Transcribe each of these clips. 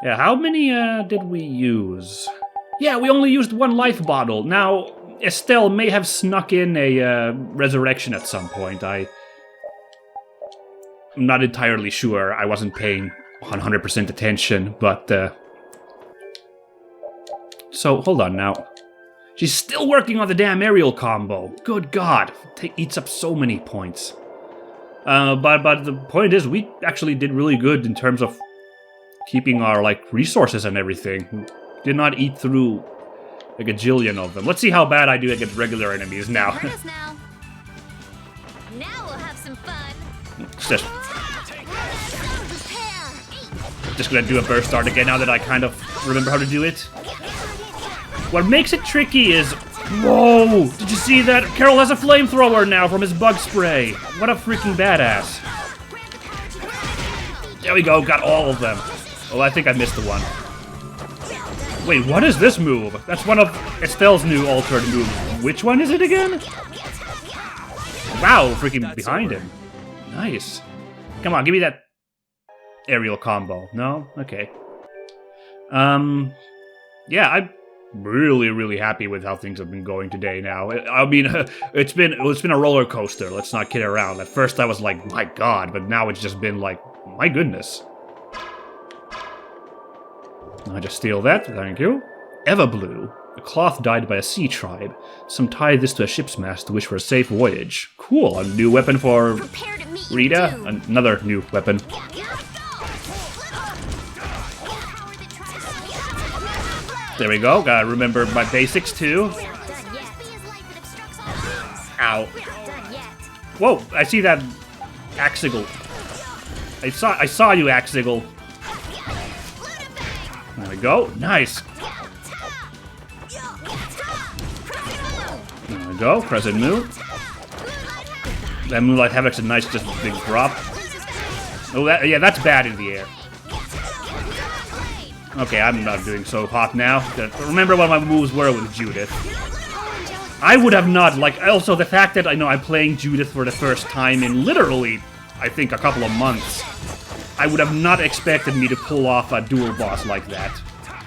Yeah, how many did we use? Yeah, we only used one life bottle. Now, Estelle may have snuck in a resurrection at some point. I'm not entirely sure. I wasn't paying 100% attention, but... So, hold on now. She's still working on the damn aerial combo. Good God. Eats up so many points. But the point is, we actually did really good in terms of keeping our, like, resources and everything. Did not eat through a gajillion of them. Let's see how bad I do against regular enemies now. Now we'll have some fun. Just gonna do a burst start again now that I kind of remember how to do it. What makes it tricky is... Whoa! Did you see that? Carol has a flamethrower now from his bug spray. What a freaking badass. There we go, got all of them. Oh, I think I missed the one. Wait, what is this move? That's one of Estelle's new altered moves. Which one is it again? Wow, freaking behind him. Nice. Come on, give me that aerial combo. No? Okay. Yeah, I'm really happy with how things have been going today now. I mean, it's been a roller coaster, let's not kid around. At first I was like, my God, but now it's just been like, my goodness. I just steal that, thank you. Everblue. A cloth dyed by a sea tribe. Some tie this to a ship's mast to wish for a safe voyage. Cool, a new weapon for Rita. Another new weapon. There we go, gotta remember my basics too. Ow. Whoa, I see that Axigal. I saw you, Axigal. There we go, nice. There we go, present move. That Moonlight Havoc's a nice, just big drop. Oh, yeah, that's bad in the air. Okay, I'm not doing so hot now. Remember what my moves were with Judith. I would have not, like, also the fact that I know I'm playing Judith for the first time in literally, I think, a couple of months. I would have not expected me to pull off a dual boss like that.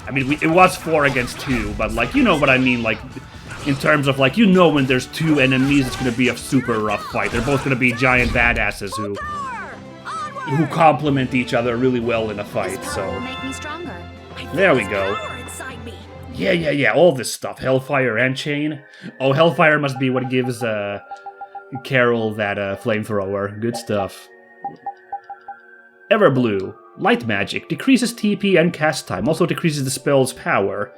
I mean, it was 4 against 2, but, like, you know what I mean, like, in terms of, like, you know when there's 2 enemies, it's gonna be a super rough fight. They're both gonna be giant badasses who complement each other really well in a fight, so... There we go. Yeah, all this stuff. Hellfire and Chain. Oh, Hellfire must be what gives Carol that flamethrower. Good stuff. Everblue. Light magic. Decreases TP and cast time. Also decreases the spell's power.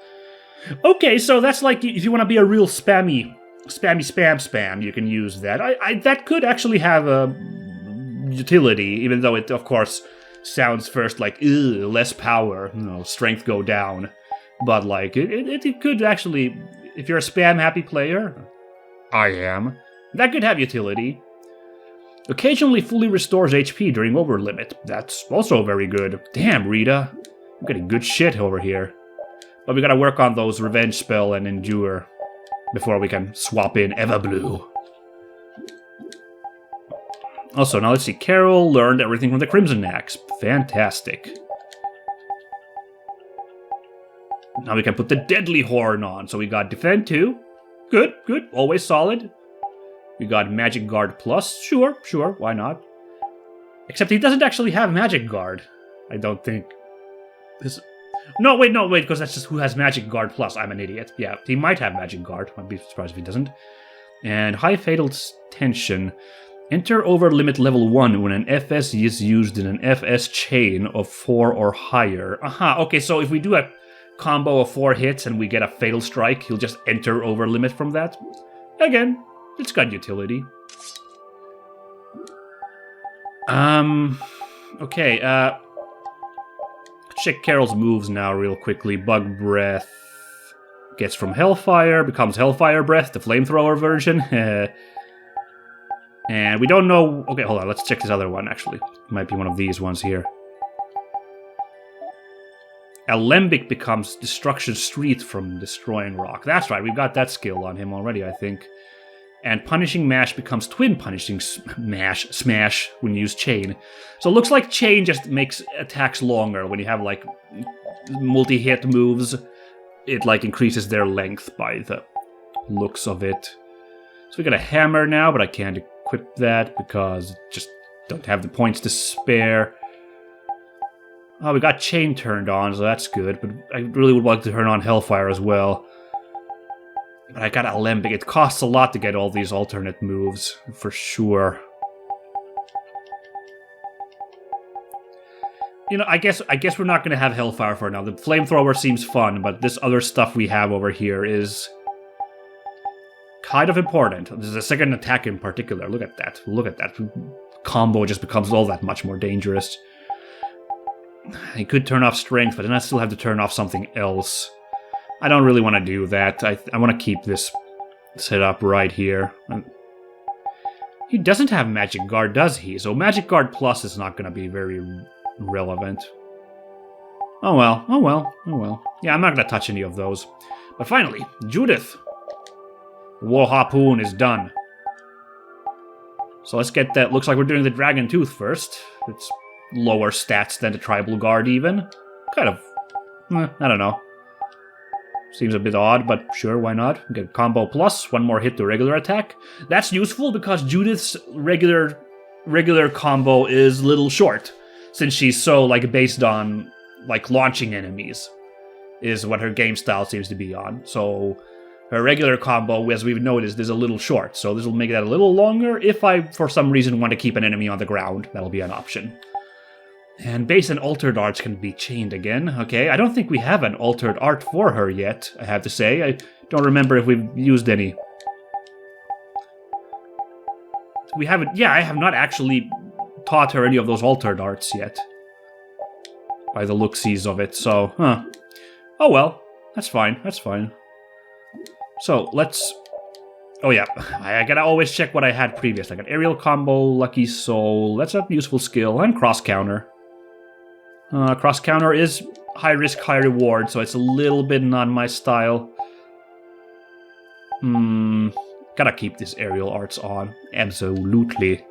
Okay, so that's like if you want to be a real spam, you can use that. That could actually have a utility, even though it, of course... sounds first like, less power, you know, strength go down. But, like, it could actually, if you're a spam-happy player, I am, that could have utility. Occasionally fully restores HP during overlimit. That's also very good. Damn, Rita. I'm getting good shit over here. But we gotta work on those revenge spell and endure before we can swap in Everblue. Also, now let's see. Carol learned everything from the Crimson Axe. Fantastic. Now we can put the Deadly Horn on. So we got Defend 2. Good. Always solid. We got Magic Guard Plus. Sure, why not? Except he doesn't actually have Magic Guard. I don't think. No, wait, because that's just who has Magic Guard Plus. I'm an idiot. Yeah, he might have Magic Guard. I'd be surprised if he doesn't. And High Fatal Tension. Enter over limit level 1 when an FS is used in an FS chain of 4 or higher. Aha, okay, so if we do a combo of 4 hits and we get a fatal strike, he'll just enter over limit from that. Again, it's got utility. Okay, check Carol's moves now real quickly. Bug Breath gets from Hellfire, becomes Hellfire Breath, the flamethrower version. And we don't know... Okay, hold on. Let's check this other one, actually. It might be one of these ones here. Alembic becomes Destruction Street from Destroying Rock. That's right, we've got that skill on him already, I think. And Punishing Mash becomes Twin Punishing Smash when you use Chain. So it looks like Chain just makes attacks longer when you have, like, multi-hit moves, it like increases their length by the looks of it. So we got a hammer now, but I can't equip that because just don't have the points to spare. Oh, we got chain turned on, so that's good, but I really would like to turn on Hellfire as well. But I got Alembic. It costs a lot to get all these alternate moves, for sure. You know, I guess we're not going to have Hellfire for now. The Flamethrower seems fun, but this other stuff we have over here is kind of important. There's a second attack in particular. Look at that. Look at that. Combo just becomes all that much more dangerous. I could turn off Strength, but then I still have to turn off something else. I don't really want to do that. I want to keep this set up right here. He doesn't have Magic Guard, does he? So Magic Guard Plus is not going to be very relevant. Oh well, oh well, oh well. Yeah, I'm not going to touch any of those. But finally, Judith. War Harpoon is done. So let's get that. Looks like we're doing the Dragon Tooth first. It's lower stats than the Tribal Guard even. Kind of, I don't know. Seems a bit odd, but sure, why not? Get combo plus, one more hit to regular attack. That's useful because Judith's regular combo is a little short, since she's so like based on like launching enemies, is what her game style seems to be on. So her regular combo, as we've noticed, is a little short. So this will make that a little longer. If I, for some reason, want to keep an enemy on the ground, that'll be an option. And base and altered arts can be chained again. Okay, I don't think we have an altered art for her yet, I have to say. I don't remember if we've used any. We haven't... Yeah, I have not actually taught her any of those altered arts yet. By the look-sees of it, so... Oh well, that's fine, that's fine. So, let's... Oh yeah, I gotta always check what I had previous. I got Aerial Combo, Lucky Soul, that's a useful skill, and Cross Counter. Cross Counter is high risk, high reward, so it's a little bit not my style. Gotta keep this aerial arts on. Absolutely.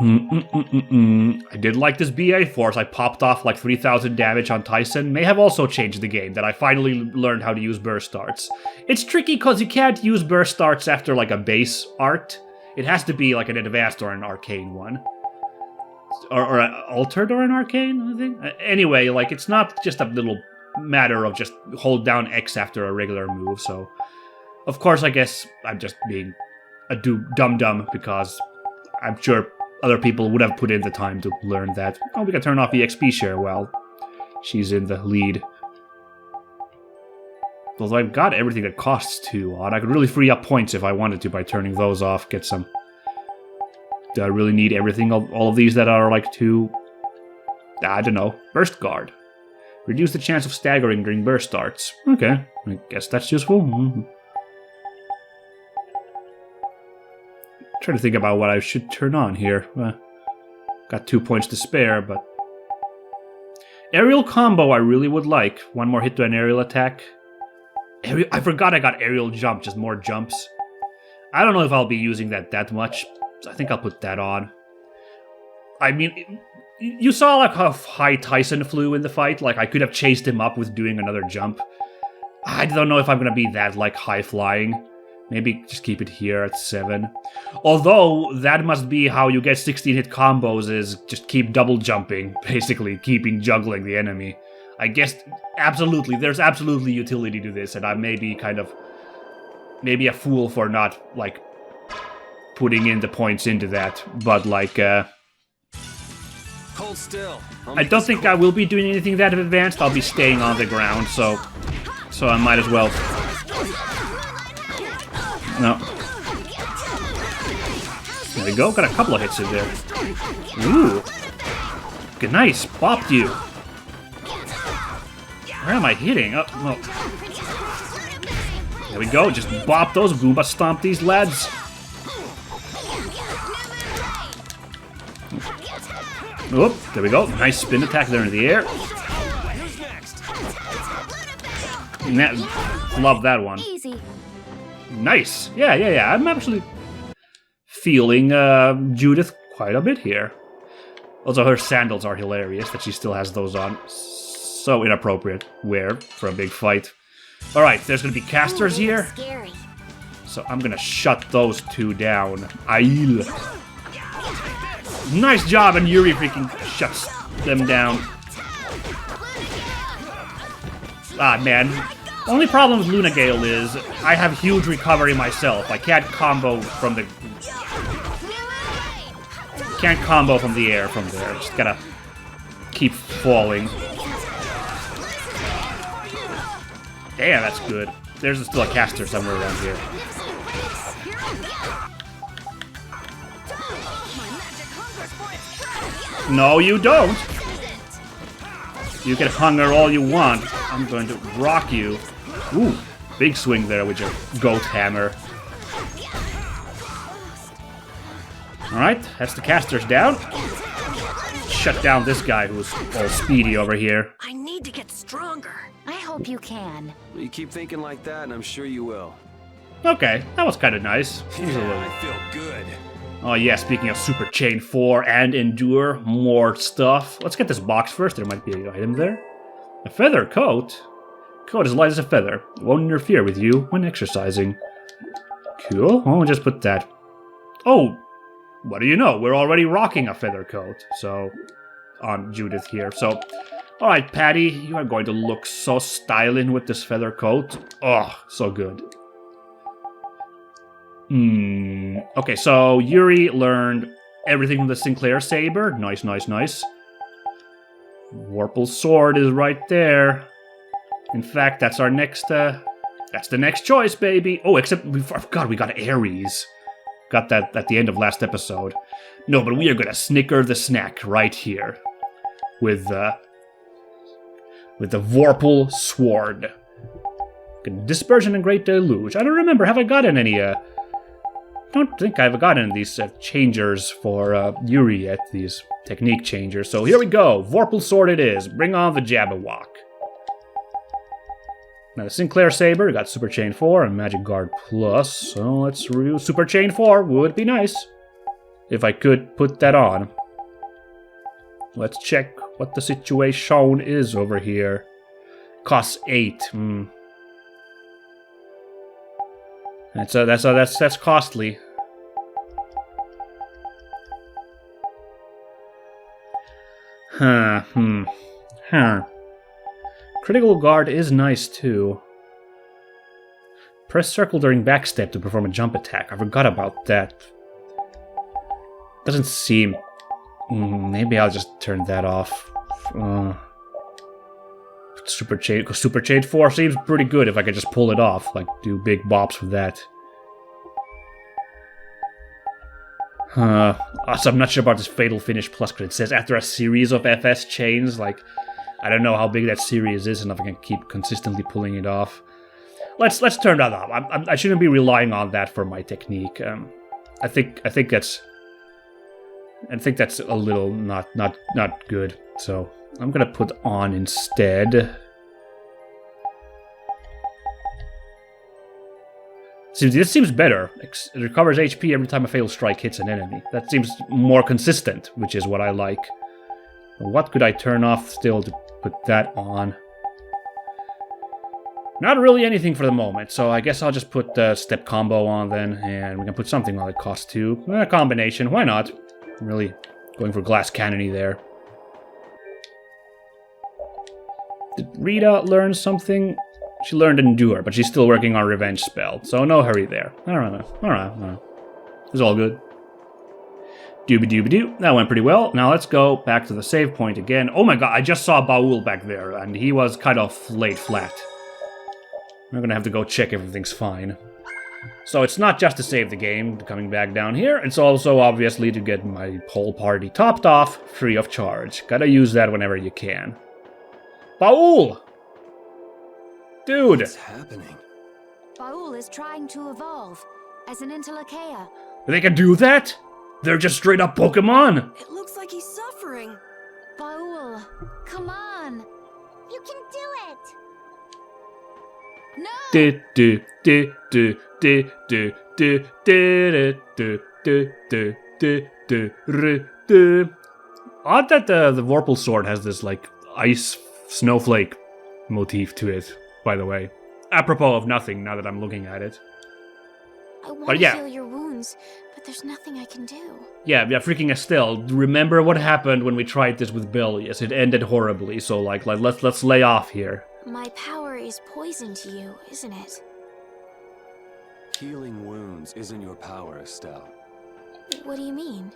I did like this BA Force. I popped off like 3,000 damage on Tyson. May have also changed the game, that I finally learned how to use burst arts. It's tricky because you can't use burst arts after like a base art. It has to be like an advanced or an arcane one. Or an altered or an arcane, I think? Anyway, like, it's not just a little matter of just hold down X after a regular move, so... Of course, I guess I'm just being a dum-dum, because I'm sure other people would have put in the time to learn that. Oh, we can turn off EXP share while she's in the lead. Although I've got everything that costs 2 odd, I could really free up points if I wanted to by turning those off, get some... Do I really need everything, all of these that are like 2? I don't know. Burst Guard. Reduce the chance of staggering during burst starts. Okay, I guess that's useful. Trying to think about what I should turn on here. Got 2 points to spare, but... Aerial Combo I really would like. One more hit to an aerial attack. I forgot I got Aerial Jump, just more jumps. I don't know if I'll be using that much. So I think I'll put that on. I mean, you saw like how high Tyson flew in the fight. Like, I could have chased him up with doing another jump. I don't know if I'm going to be that, like, high flying. Maybe just keep it here at 7. Although, that must be how you get 16-hit combos, is just keep double jumping, basically, juggling the enemy. I guess, absolutely, there's absolutely utility to this, and I may be kind of... Maybe a fool for not, like... putting in the points into that, but like, Hold still. I don't think I will be doing anything that advanced. I'll be staying on the ground, so I might as well. No. There we go, got a couple of hits in there. Ooh. Good, nice, bopped you. Where am I hitting? Oh, no. There we go, just bop those, Goomba stomp these lads. Oop, there we go. Nice spin attack there in the air. Love that one. Easy. Nice. Yeah. I'm actually feeling Judith quite a bit here. Also, her sandals are hilarious that she still has those on. So inappropriate wear for a big fight. Alright, there's gonna be casters here. Scary. So I'm gonna shut those two down. Ail. Nice job, and Yuri freaking shuts them down. Ah, man. Only problem with Luna Gale is I have huge recovery myself. I can't combo from the... Can't combo from the air from there. Just gotta keep falling. Damn, that's good. There's still a caster somewhere around here. No, you don't. You can hunger all you want. I'm going to rock you. Ooh, big swing there with your goat hammer. Alright, that's the casters down. Shut down this guy who's all speedy over here. I need to get stronger. I hope you can. You keep thinking like that, and I'm sure you will. Okay, that was kind of nice. I feel good. Oh yeah, speaking of Super Chain 4 and Endure, more stuff. Let's get this box first, there might be an item there. A feather coat? Coat as light as a feather. It won't interfere with you when exercising. Cool, well, we'll just put that. Oh, what do you know? We're already rocking a feather coat, so... on Judith here, so... Alright, Patty, you are going to look so styling with this feather coat. Oh, so good. Okay, so Yuri learned everything from the Sinclair Saber. Nice, nice, nice. Warple's sword is right there. In fact, that's our next, that's the next choice, baby. Oh, except, I forgot we got Ares. Got that at the end of last episode. No, but we are gonna snicker the snack right here. With the Vorpal sword. Dispersion and Great Deluge. I don't remember, have I gotten any, don't think I've gotten these changers for Yuri yet, these technique changers. So here we go, Vorpal sword it is. Bring on the Jabberwock. Now the Sinclair Saber got Super Chain 4 and Magic Guard Plus, so let's review Super Chain 4. Would be nice if I could put that on. Let's check what the situation is over here. Costs 8. That's costly. Huh. Critical guard is nice too. Press circle during backstep to perform a jump attack. I forgot about that. Doesn't seem... maybe I'll just turn that off. Super Chain 4 seems pretty good if I could just pull it off. Like, do big bops with that. Also, I'm not sure about this Fatal Finish Plus, because it says after a series of FS chains, like... I don't know how big that series is and if I can keep consistently pulling it off. Let's turn that off. I shouldn't be relying on that for my technique. I think that's a little not good. So I'm gonna put on instead. This seems better. It recovers HP every time a fatal strike hits an enemy. That seems more consistent, which is what I like. What could I turn off still to put that on? Not really anything for the moment, so I guess I'll just put the step combo on then, and we can put something on that costs 2. A combination, why not? I'm really going for glass cannony there. Did Rita learn something? She learned Endure, but she's still working on Revenge spell, so no hurry there. Alright. It's all good. Doobie-doobie-doo. That went pretty well. Now let's go back to the save point again. Oh my god, I just saw Ba'ul back there, and he was kind of laid flat. I'm gonna have to go check everything's fine. So it's not just to save the game, coming back down here, it's also obviously to get my whole party topped off, free of charge. Gotta use that whenever you can. Ba'ul! Dude! What's happening? Ba'ul is trying to evolve as an Interleuchea. They can do that? They're just straight up Pokemon! It looks like he's suffering. Ba'ul, come on! You can do it! No! Do do do do do do do do do do do do do do. Odd that the Vorpal sword has this, like, ice snowflake motif to it, by the way. Apropos of nothing, now that I'm looking at it. I want But to yeah. heal your wounds, but there's nothing I can do. Yeah, freaking Estelle. Remember what happened when we tried this with Bill? Yes, it ended horribly, so, like let's lay off here. My power is poison to you, isn't it? Healing wounds isn't your power, Estelle. What do you mean?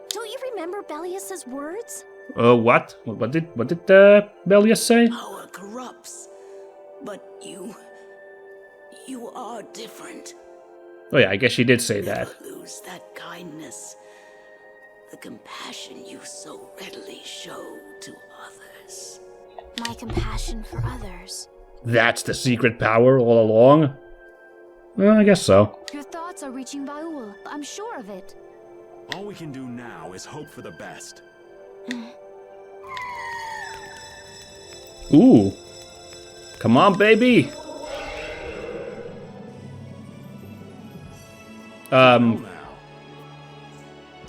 Don't you remember Bellius's words? What? What did Belius say? Power corrupts, but you are different. Oh yeah, I guess she did say that. Never lose that kindness, the compassion you so readily show to others. My compassion for others. That's the secret power all along? Well, I guess so. Your thoughts are reaching Ba'ul. I'm sure of it. All we can do now is hope for the best. Ooh. Come on, baby! Now.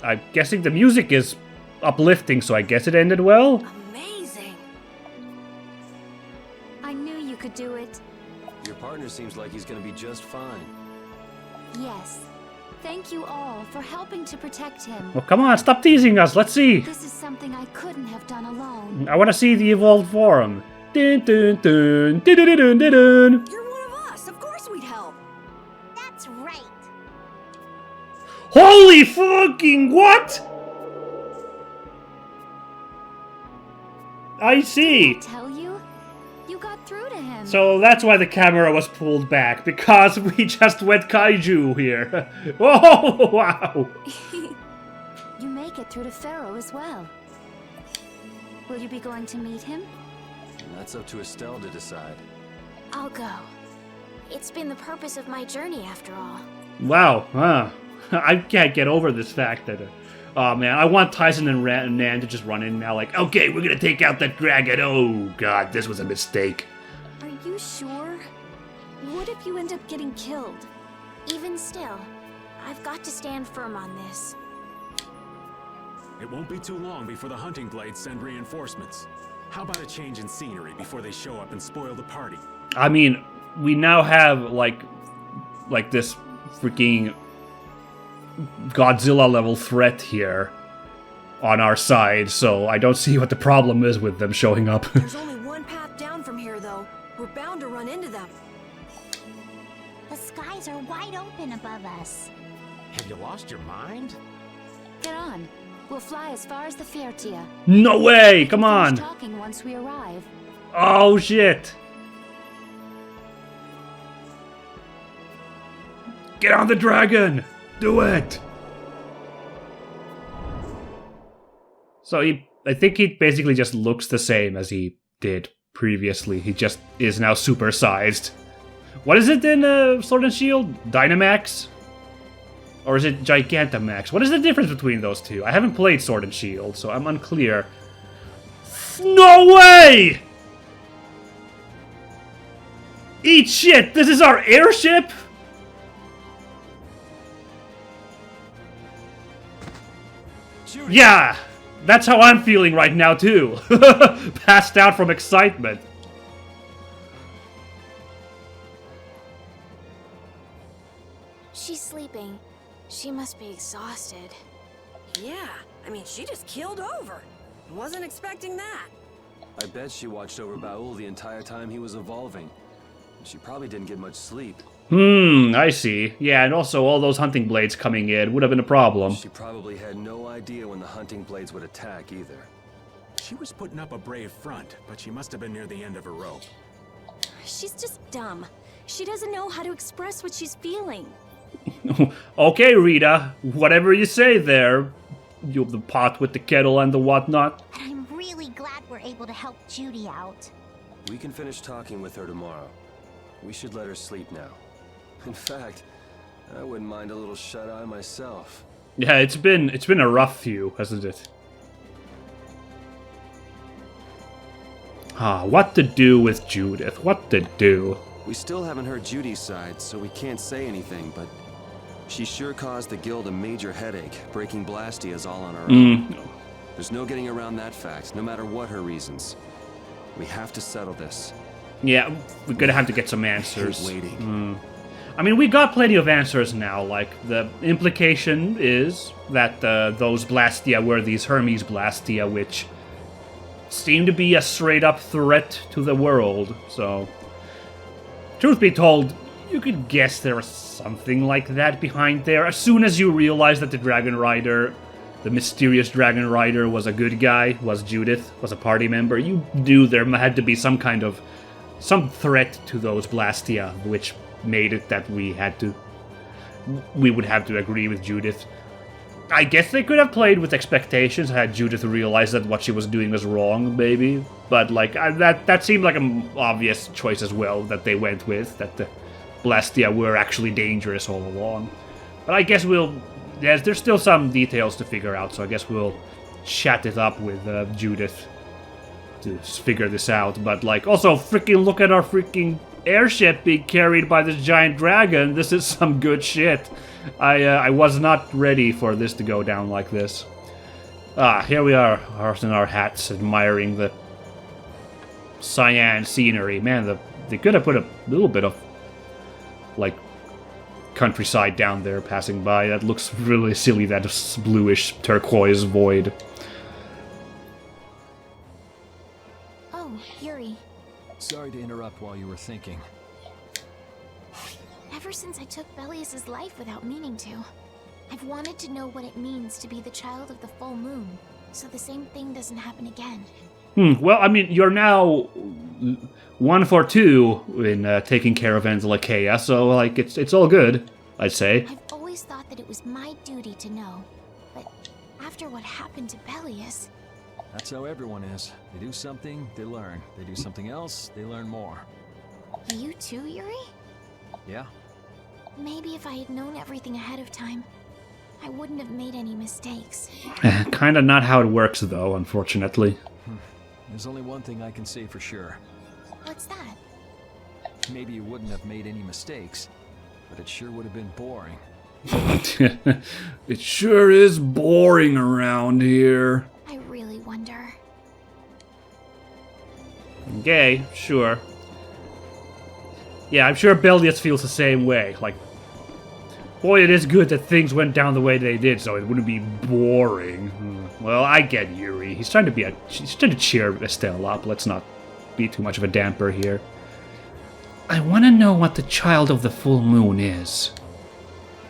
I'm guessing the music is uplifting, so I guess it ended well? Amazing. I knew you could do it. Your partner seems like he's gonna be just fine. Yes. Thank you all for helping to protect him. Well, come on, stop teasing us, let's see! This is something I couldn't have done alone. I want to see the evolved form. Dun dun dun, dun dun dun dun dun. You're one of us. Of course we'd help. That's right. Holy fucking what? I see. Tell you? You got through to him. So that's why the camera was pulled back, because we just went kaiju here. Oh, wow. You make it through to Pharaoh as well. Will you be going to meet him? And that's up to Estelle to decide. I'll go. It's been the purpose of my journey after all. Wow, I can't get over this fact that... oh man, I want Tyson and Nan to just run in now like, okay, we're gonna take out that dragon. Oh god, this was a mistake. Are you sure? What if you end up getting killed? Even still, I've got to stand firm on this. It won't be too long before the hunting blades send reinforcements. How about a change in scenery before they show up and spoil the party? I mean, we now have like this freaking Godzilla level threat here on our side, so I don't see what the problem is with them showing up. There's only one path down from here, though. We're bound to run into them. The skies are wide open above us. Have you lost your mind? Get on. We'll fly as far as the Fairtia. No way! Come on! Finish talking once we arrive. Oh shit! Get on the dragon! Do it! So I think he basically just looks the same as he did previously. He just is now supersized. What is it in Sword and Shield? Dynamax? Or is it Gigantamax? What is the difference between those two? I haven't played Sword and Shield, so I'm unclear. No way! Eat shit! This is our airship? Yeah! That's how I'm feeling right now, too. Passed out from excitement. She's sleeping. She must be exhausted. Yeah, I mean, she just keeled over. Wasn't expecting that. I bet she watched over Ba'ul the entire time he was evolving. She probably didn't get much sleep. I see. Yeah, and also all those hunting blades coming in would have been a problem. She probably had no idea when the hunting blades would attack either. She was putting up a brave front, but she must have been near the end of her rope. She's just dumb. She doesn't know how to express what she's feeling. Okay, Rita, whatever you say there. You the pot with the kettle and the whatnot. And I'm really glad we're able to help Judy out. We can finish talking with her tomorrow. We should let her sleep now. In fact, I wouldn't mind a little shut-eye myself. Yeah, it's been a rough few, hasn't it? What to do with Judith? What to do? We still haven't heard Judy's side, so we can't say anything, but she sure caused the guild a major headache. Breaking Blastia's all on her own. There's no getting around that fact, no matter what her reasons. We have to settle this. Yeah, we're gonna have to get some answers. Waiting. I mean, we got plenty of answers now. Like, the implication is that those Blastia were these Hermes Blastia, which seem to be a straight-up threat to the world. So, truth be told, you could guess there was something like that behind there. As soon as you realized that the Dragon Rider, the mysterious Dragon Rider, was a good guy, was Judith, was a party member, you knew there had to be some threat to those Blastia, which made it that we would have to agree with Judith. I guess they could have played with expectations had Judith realized that what she was doing was wrong, maybe. But like that seemed like an obvious choice as well that they went with, that the Blastia were actually dangerous all along. But I guess there's still some details to figure out, so I guess we'll chat it up with Judith to figure this out. But like, also freaking look at our freaking airship being carried by this giant dragon. This is some good shit. I was not ready for this to go down like this. Here we are, ours in our hats, admiring the cyan scenery. Man, they could have put a little bit of, like, countryside down there passing by. That looks really silly, that bluish turquoise void. Oh, Yuri. Sorry to interrupt while you were thinking. Ever since I took Belius's life without meaning to, I've wanted to know what it means to be the child of the full moon, so the same thing doesn't happen again. Well, I mean, you're now 1 for 2 in taking care of Anzalakea, so, like, it's all good, I'd say. I've always thought that it was my duty to know, but after what happened to Belius... That's how everyone is. They do something, they learn. They do something else, they learn more. You too, Yuri? Yeah? Maybe if I had known everything ahead of time, I wouldn't have made any mistakes. Kinda not how it works, though, unfortunately. There's only one thing I can say for sure. What's that? Maybe you wouldn't have made any mistakes, but it sure would have been boring. It sure is boring around here. I really wonder. Okay, sure. Yeah, I'm sure Belius feels the same way. Like, boy, it is good that things went down the way they did, so it wouldn't be boring. Well, I get Yuri. He's trying to cheer Estelle up. Let's not be too much of a damper here. I want to know what the child of the full moon is.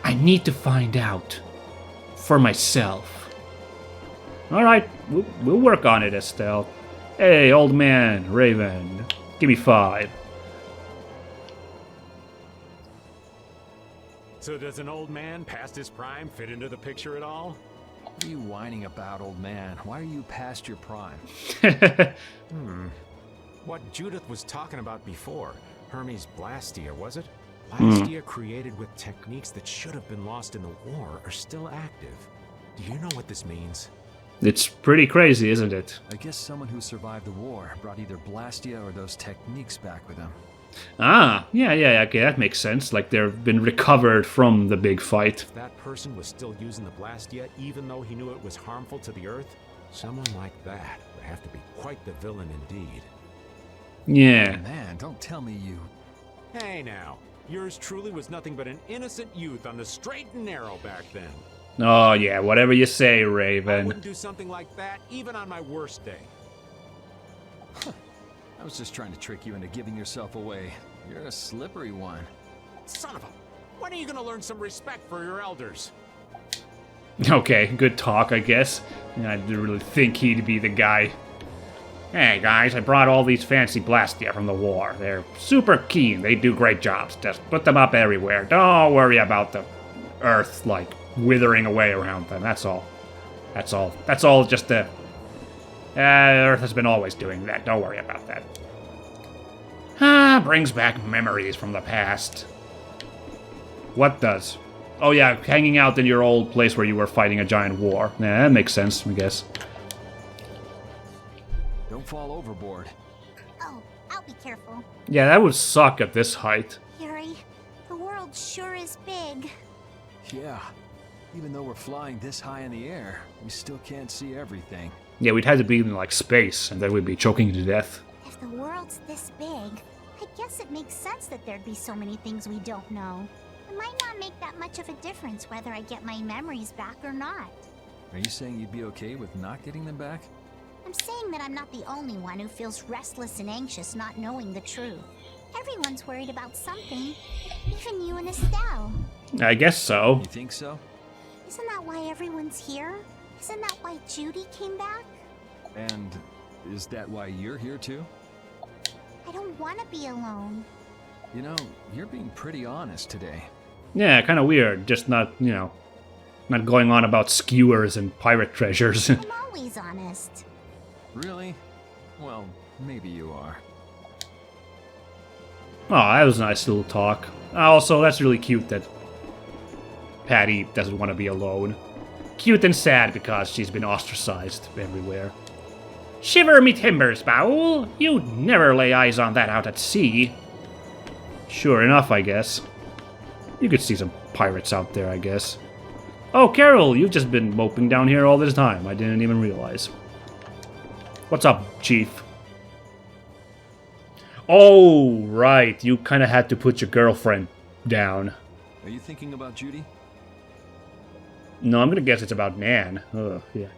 I need to find out. For myself. Alright, we'll work on it, Estelle. Hey, old man, Raven. Give me 5. So does an old man past his prime fit into the picture at all? What are you whining about, old man? Why are you past your prime? What Judith was talking about before, Hermes Blastia, was it? Blastia created with techniques that should have been lost in the war are still active. Do you know what this means? It's pretty crazy, isn't it? I guess someone who survived the war brought either Blastia or those techniques back with them. Ah, yeah, okay, that makes sense. Like, they've been recovered from the big fight. If that person was still using the Blastia, even though he knew it was harmful to the Earth, someone like that would have to be quite the villain indeed. Yeah. Man, don't tell me you... Hey now, yours truly was nothing but an innocent youth on the straight and narrow back then. Oh, yeah, whatever you say, I Raven. wouldn't do something like that, even on my worst day. I was just trying to trick you into giving yourself away. You're a slippery one. Son of a... When are you gonna learn some respect for your elders? Okay, good talk, I guess. I didn't really think he'd be the guy. Hey, guys, I brought all these fancy Blastia from the war. They're super keen. They do great jobs. Just put them up everywhere. Don't worry about the Earth, like, withering away around them. That's all. That's all just the... Earth has been always doing that. Don't worry about that. Brings back memories from the past. What does? Oh yeah, hanging out in your old place where you were fighting a giant war. Yeah, that makes sense, I guess. Don't fall overboard. Oh, I'll be careful. Yeah, that would suck at this height. Yuri, the world sure is big. Yeah. Even though we're flying this high in the air, we still can't see everything. Yeah, we'd have to be in, like, space, and then we'd be choking to death. If the world's this big, I guess it makes sense that there'd be so many things we don't know. It might not make that much of a difference whether I get my memories back or not. Are you saying you'd be okay with not getting them back? I'm saying that I'm not the only one who feels restless and anxious not knowing the truth. Everyone's worried about something. Even you and Estelle. I guess so. You think so? Isn't that why everyone's here? Isn't that why Judy came back? And is that why you're here too? I don't want to be alone. You know, you're being pretty honest today. Yeah, kind of weird. Just not, you know, not going on about skewers and pirate treasures. I'm always honest. Really? Well, maybe you are. Oh, that was a nice little talk. Also, that's really cute that Patty doesn't want to be alone. Cute and sad because she's been ostracized everywhere. Shiver me timbers, Ba'ul! You'd never lay eyes on that out at sea. Sure enough, I guess. You could see some pirates out there, I guess. Oh, Carol, you've just been moping down here all this time. I didn't even realize. What's up, Chief? Oh, right. You kind of had to put your girlfriend down. Are you thinking about Judy? No, I'm gonna guess it's about Nan. Ugh, yeah.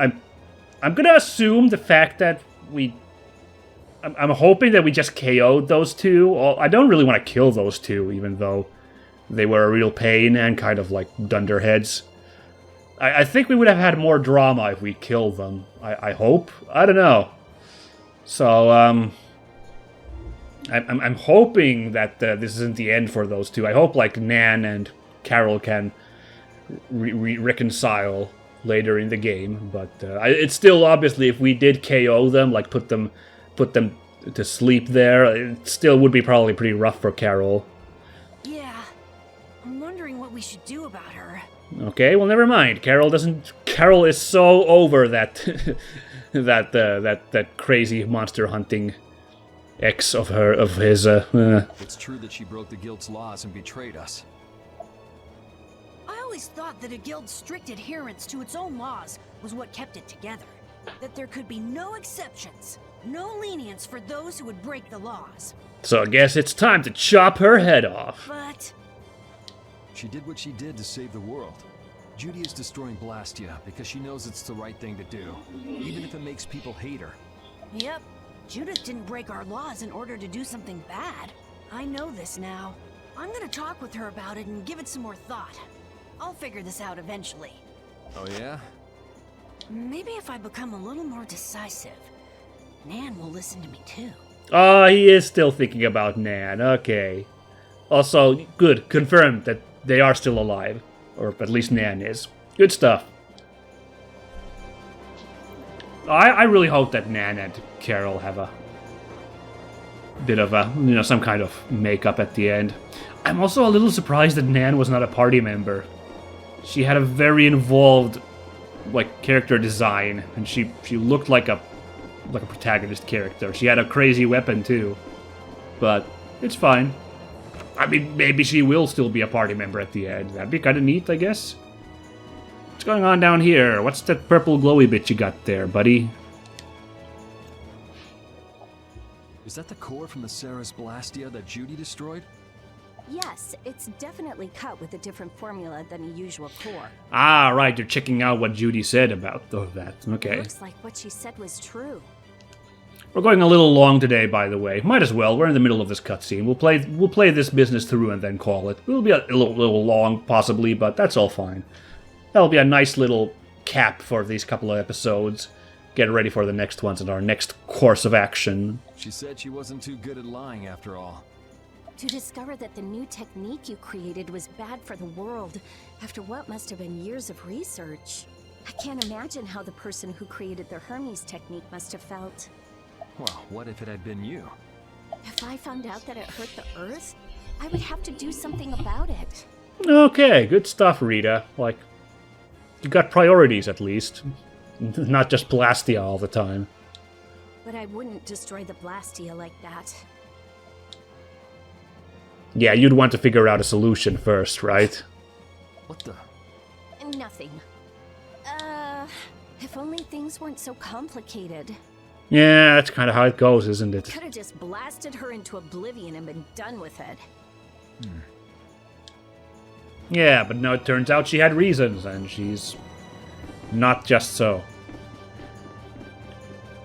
I'm gonna assume the fact that I'm hoping that we just KO'd those two. I don't really want to kill those two, even though they were a real pain and kind of like dunderheads. I think we would have had more drama if we killed them. I hope. I don't know. So, I'm hoping that this isn't the end for those two. I hope, like, Nan and Carol can reconcile later in the game. But it's still, obviously, if we did KO them, like, put them to sleep there, it still would be probably pretty rough for Carol. Yeah, I'm wondering what we should do about her. Okay, well, never mind. Carol is so over that that crazy monster hunting ex of his. It's true that she broke the guild's laws and betrayed us. I always thought that a guild's strict adherence to its own laws was what kept it together. That there could be no exceptions, no lenience for those who would break the laws. So I guess it's time to chop her head off. But she did what she did to save the world. Judy is destroying Blastia because she knows it's the right thing to do, even if it makes people hate her. Yep, Judith didn't break our laws in order to do something bad. I know this now. I'm gonna talk with her about it and give it some more thought. I'll figure this out eventually. Oh yeah? Maybe if I become a little more decisive, Nan will listen to me too. Oh, he is still thinking about Nan. Okay. Also, good. Confirmed that they are still alive. Or at least Nan is. Good stuff. I really hope that Nan and Carol have a bit of a, some kind of makeup at the end. I'm also a little surprised that Nan was not a party member. She had a very involved, character design, and she looked like a protagonist character. She had a crazy weapon too, but it's fine. I mean, maybe she will still be a party member at the end. That'd be kind of neat, I guess. What's going on down here? What's that purple glowy bit you got there, buddy? Is that the core from the Ceres Blastia that Judy destroyed? Yes, it's definitely cut with a different formula than a usual core. Ah, right, you're checking out what Judy said about that. Okay. Looks like what she said was true. We're going a little long today, by the way. Might as well. We're in the middle of this cutscene. We'll play this business through and then call it. It'll be a little long, possibly, but that's all fine. That'll be a nice little cap for these couple of episodes. Get ready for the next ones and our next course of action. She said she wasn't too good at lying after all. To discover that the new technique you created was bad for the world, after what must have been years of research. I can't imagine how the person who created the Hermes technique must have felt. Well, what if it had been you? If I found out that it hurt the Earth, I would have to do something about it. Okay, good stuff, Rita. You got priorities, at least. Not just Blastia all the time. But I wouldn't destroy the Blastia like that. Yeah, you'd want to figure out a solution first, right? What the? Nothing. If only things weren't so complicated. Yeah, that's kind of how it goes, isn't it? Could have just blasted her into oblivion and been done with it. Yeah, but no, it turns out she had reasons, and she's not just so.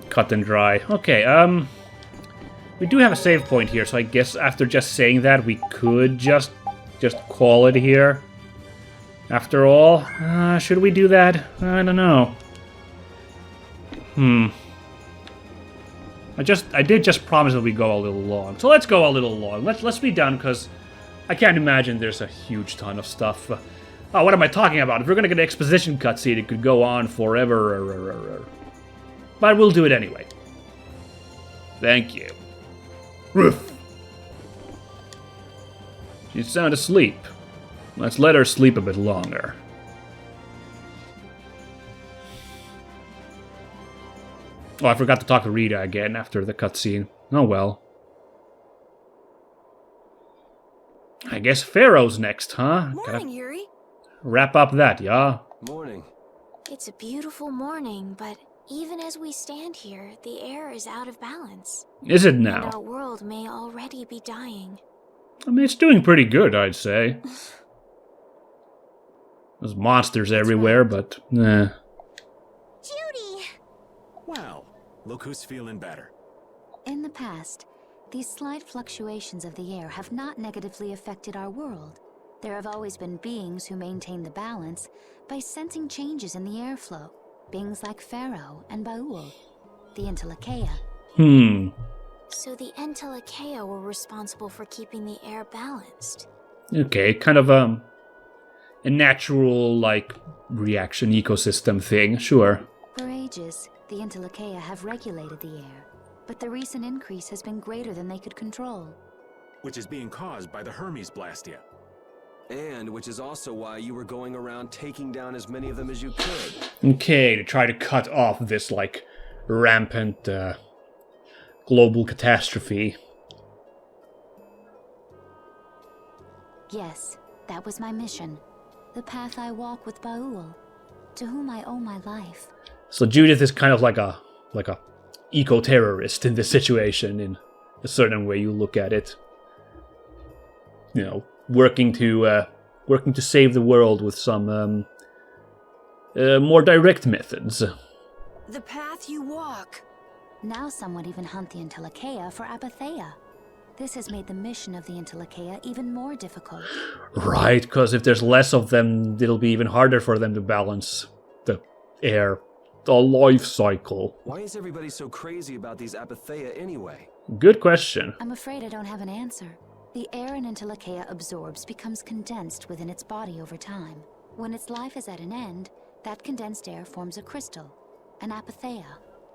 Cut and dry. Okay, we do have a save point here, so I guess after just saying that, we could just call it here. After all, should we do that? I don't know. I did just promise that we go a little long, so let's go a little long. Let's be done, because I can't imagine there's a huge ton of stuff. Oh, what am I talking about? If we're gonna get an exposition cutscene, it could go on forever. But we'll do it anyway. Thank you. Roof. She's sound asleep. Let's let her sleep a bit longer. Oh, I forgot to talk to Rita again after the cutscene. Oh well. I guess Pharaoh's next, huh? Morning, Yuri. Wrap up that, yeah? Morning. It's a beautiful morning, but even as we stand here, the air is out of balance. Is it And now? our world may already be dying. I mean, it's doing pretty good, I'd say. There's monsters everywhere, but Judy! Well, look who's feeling better. In the past, these slight fluctuations of the air have not negatively affected our world. There have always been beings who maintain the balance by sensing changes in the airflow. Beings like Pharaoh and Ba'ul, the Entelekea. So the Entelekea were responsible for keeping the air balanced. Okay, kind of a natural, like, reaction ecosystem thing, sure. For ages, the Entelekea have regulated the air, but the recent increase has been greater than they could control. Which is being caused by the Hermes Blastia. And which is also why you were going around taking down as many of them as you could. Okay, to try to cut off this, like, rampant, global catastrophe. Yes, that was my mission. The path I walk with Ba'ul, to whom I owe my life. So Judith is kind of like a eco-terrorist in this situation, in a certain way you look at it. You know, working to save the world with some more direct methods. The path you walk. Now some would even hunt the Entelekea for Apatheia. This has made the mission of the Entelekea even more difficult. Right, because if there's less of them, it'll be even harder for them to balance the air, the life cycle. Why is everybody so crazy about these Apatheia anyway? Good question. I'm afraid I don't have an answer. The air an Entelekea absorbs becomes condensed within its body over time. When its life is at an end, that condensed air forms a crystal, an Apatheia.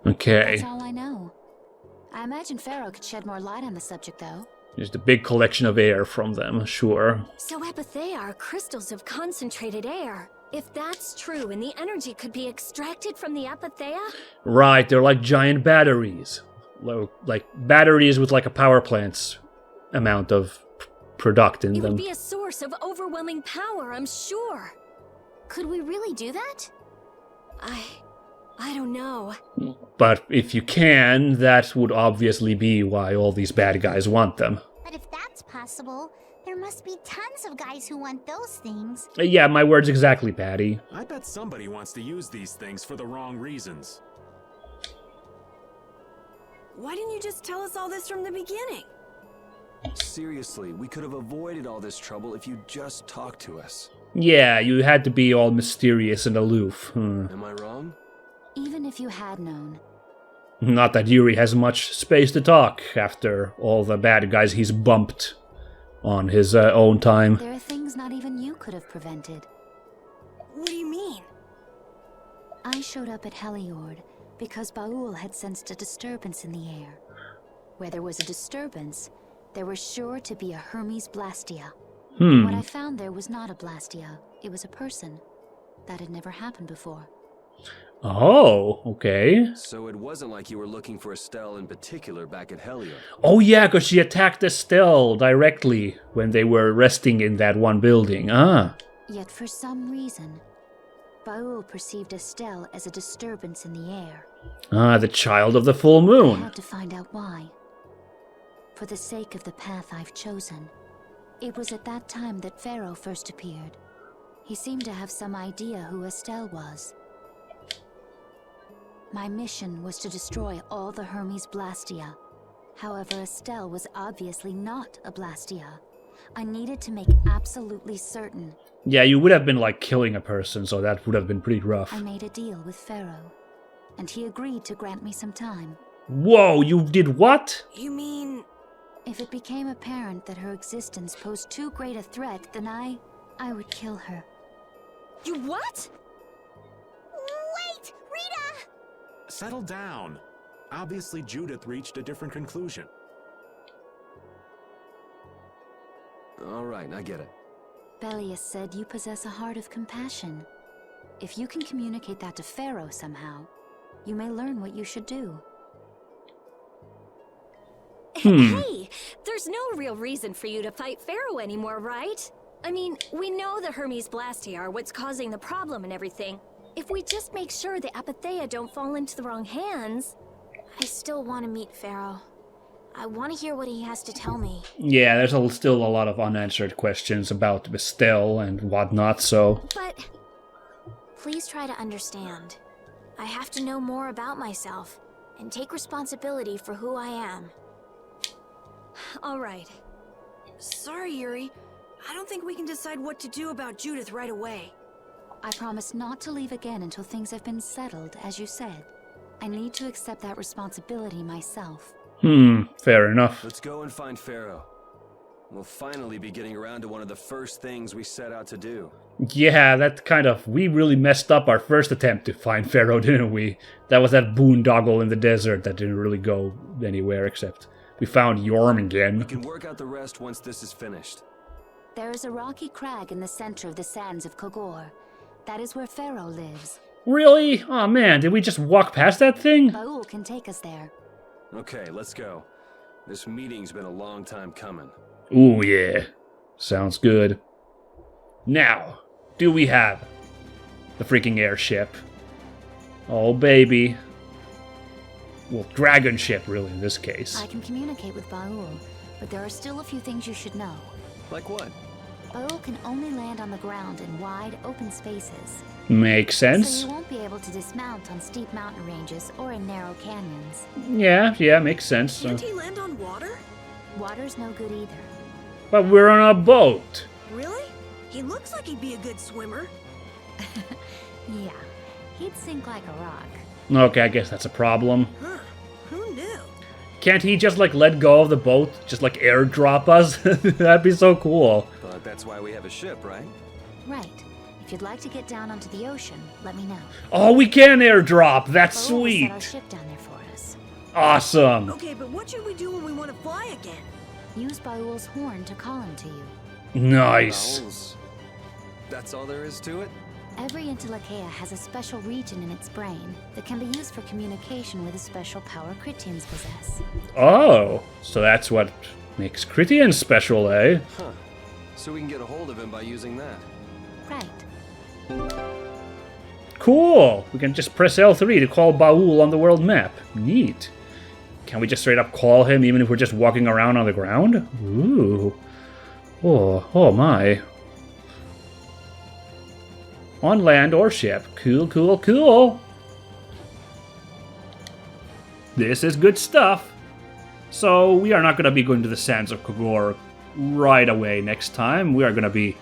Okay. That's all I know. I imagine Pharaoh could shed more light on the subject, though. Just a big collection of air from them, sure. So Apatheia are crystals of concentrated air. If that's true, and the energy could be extracted from the Apatheia? Right, they're like giant batteries. Like batteries with like a power plant's amount of product in It them. would be a source of overwhelming power, I'm sure. Could we really do that? I don't know. But if you can, that would obviously be why all these bad guys want them. But if that's possible, there must be tons of guys who want those things. Yeah, my words exactly, Patty. I bet somebody wants to use these things for the wrong reasons. Why didn't you just tell us all this from the beginning? Seriously, we could have avoided all this trouble if you just talked to us. Yeah, you had to be all mysterious and aloof. Am I wrong? Even if you had known. Not that Yuri has much space to talk after all the bad guys he's bumped on his own time. There are things not even you could have prevented. What do you mean? I showed up at Heliord because Ba'ul had sensed a disturbance in the air. Where there was a disturbance, there was sure to be a Hermes Blastia. What I found there was not a Blastia, it was a person. That had never happened before. Oh, okay. So it wasn't like you were looking for Estelle in particular back at Heliod. Oh yeah, because she attacked Estelle directly when they were resting in that one building. Ah. Yet for some reason, Ba'ul perceived Estelle as a disturbance in the air. Ah, the child of the full I moon. had to find out why. For the sake of the path I've chosen. It was at that time that Pharaoh first appeared. He seemed to have some idea who Estelle was. My mission was to destroy all the Hermes Blastia. However, Estelle was obviously not a Blastia. I needed to make absolutely certain. Yeah, you would have been like killing a person, so that would have been pretty rough. I made a deal with Pharaoh, and he agreed to grant me some time. Whoa, you did what? You mean... If it became apparent that her existence posed too great a threat, then I would kill her. You what? Wait! Rita! Settle down. Obviously, Judith reached a different conclusion. All right, I get it. Belius said you possess a heart of compassion. If you can communicate that to Pharaoh somehow, you may learn what you should do. Hey, there's no real reason for you to fight Pharaoh anymore, right? I mean, we know the Hermes Blastia are what's causing the problem and everything. If we just make sure the Apatheia don't fall into the wrong hands... I still want to meet Pharaoh. I want to hear what he has to tell me. Yeah, there's still a lot of unanswered questions about Estelle and whatnot, so... But... please try to understand. I have to know more about myself, and take responsibility for who I am. All right. Sorry, Yuri. I don't think we can decide what to do about Judith right away. I promise not to leave again until things have been settled, as you said. I need to accept that responsibility myself. Fair enough. Let's go and find Pharaoh. We'll finally be getting around to one of the first things we set out to do. Yeah, that kind of... we really messed up our first attempt to find Pharaoh, didn't we? That was that boondoggle in the desert that didn't really go anywhere except... we found Jormungand. We can work out the rest once this is finished. There is a rocky crag in the center of the sands of Kogor. That is where Pharaoh lives. Really? Oh man, did we just walk past that thing? Ba'ul can take us there. Okay, let's go. This meeting's been a long time coming. Ooh yeah. Sounds good. Now, do we have the freaking airship? Oh baby. Well, dragon ship really in this case. I can communicate with Ba'ul, but there are still a few things you should know. Like what? Ba'ul can only land on the ground in wide, open spaces. Makes sense. So you won't be able to dismount on steep mountain ranges or in narrow canyons. Yeah, makes sense. Can't he land on water? Water's no good either. But we're on a boat. Really? He looks like he'd be a good swimmer. Yeah, he'd sink like a rock. Okay, I guess that's a problem. Huh. Who knew? Can't he just like let go of the boat? Just like airdrop us? That'd be so cool. But that's why we have a ship, right? Right. If you'd like to get down onto the ocean, let me know. Oh, we can airdrop! That's Ba'ul will set sweet! our ship down there for us. Awesome! Okay, but what should we do when we want to fly again? Use Ba'ul's horn to call him to you. Nice. Bowels. That's all there is to it? Every Intellicheia has a special region in its brain that can be used for communication with a special power Critians possess. Oh, so that's what makes Critian special, eh? Huh. So we can get a hold of him by using that. Right. Cool! We can just press L3 to call Ba'ul on the world map. Neat. Can we just straight up call him even if we're just walking around on the ground? Ooh. Oh my. On land or ship. Cool. This is good stuff. So we are not going to be going to the sands of Kogor right away next time. We are going to be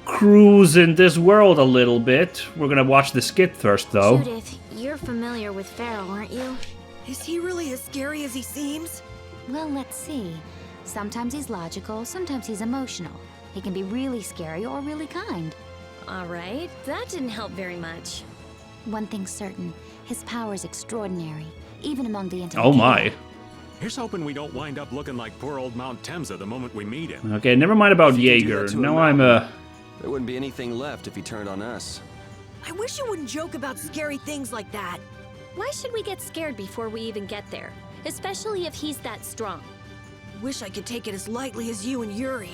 cruising this world a little bit. We're going to watch the skit first, though. Judith, you're familiar with Pharaoh, aren't you? Is he really as scary as he seems? Well, let's see. Sometimes he's logical, sometimes he's emotional. He can be really scary or really kind. All right, that didn't help very much. One thing's certain, his power is extraordinary, even among the Intellicheia. Oh my. Here's hoping we don't wind up looking like poor old Mount Temza the moment we meet him. Okay, never mind about If you can do Jaeger. that to Now him, I'm there wouldn't be anything left if he turned on us. I wish you wouldn't joke about scary things like that. Why should we get scared before we even get there? Especially if he's that strong. Wish I could take it as lightly as you and Yuri.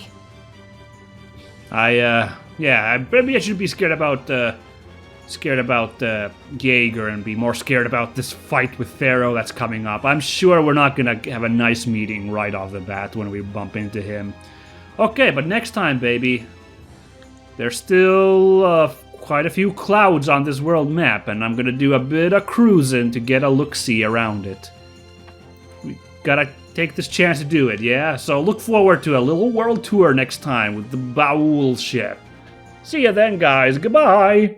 Yeah, maybe I should be scared about Jaeger and be more scared about this fight with Pharaoh that's coming up. I'm sure we're not gonna have a nice meeting right off the bat when we bump into him. Okay, but next time, baby, there's still quite a few clouds on this world map, and I'm gonna do a bit of cruising to get a look-see around it. We gotta take this chance to do it, yeah? So look forward to a little world tour next time with the Ba'ul ship. See ya then, guys. Goodbye!